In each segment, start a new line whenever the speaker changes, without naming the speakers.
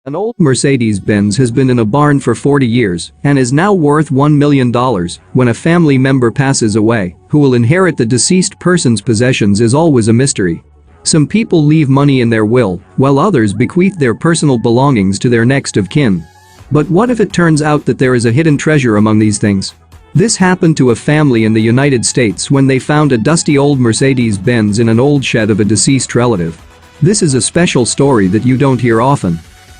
An old Mercedes-Benz has been in a barn for 40 years and is now worth $1 million. When a family member passes away, who will inherit the deceased person's possessions is always a mystery. Some people leave money in their will, while others bequeath their personal belongings to their next of kin. But what if it turns out that there is a hidden treasure among these things? This happened to a family in the United States when they found a dusty old Mercedes-Benz in an old shed of a deceased relative. This is a special story that you don't hear often.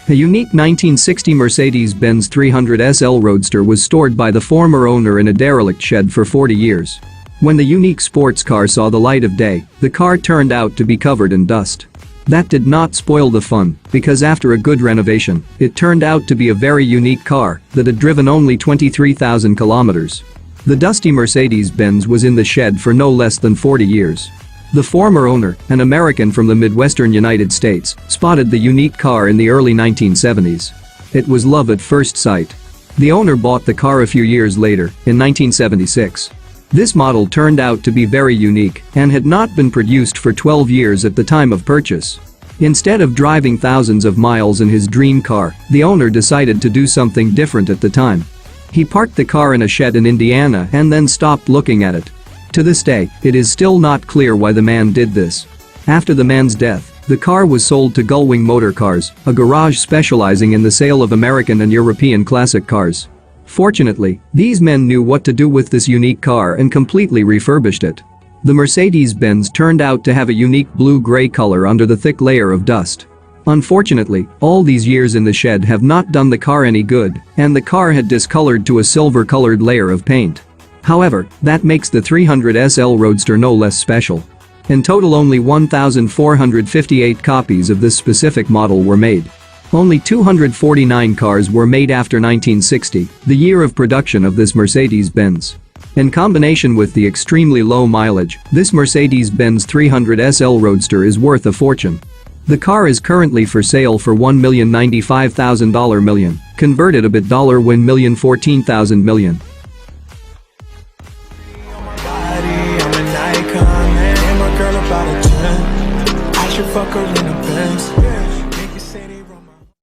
A unique 1960 Mercedes-Benz 300 SL Roadster was stored by the former owner in a derelict shed for 40 years. When the unique sports car saw the light of day, the car turned out to be covered in dust. That did not spoil the fun, because after a good renovation, it turned out to be a very unique car that had driven only 23,000 kilometers. The dusty Mercedes-Benz was in the shed for no less than 40 years. The former owner, an American from the Midwestern United States, spotted the unique car in the early 1970s. It was love at first sight. The owner bought the car a few years later, in 1976. This model turned out to be very unique and had not been produced for 12 years at the time of purchase. Instead of driving thousands of miles in his dream car, the owner decided to do something different at the time. He parked the car in a shed in Indiana and then stopped looking at it. To this day, it is still not clear why the man did this. After the man's death, the car was sold to Gullwing Motor Cars, a garage specializing in the sale of American and European classic cars. Fortunately, these men knew what to do with this unique car and completely refurbished it. The Mercedes-Benz turned out to have a unique blue-gray color under the thick layer of dust. Unfortunately, all these years in the shed have not done the car any good, and the car had discolored to a silver-colored layer of paint. However, that makes the 300 SL Roadster no less special. In total, only 1,458 copies of this specific model were made. Only 249 cars were made after 1960, the year of production of this Mercedes-Benz. In combination with the extremely low mileage, this Mercedes-Benz 300 SL Roadster is worth a fortune. The car is currently for sale for $1,095,000 million, converted a bit $1,014,000 million.
Girl about a 10, I should fuck her in the Benz.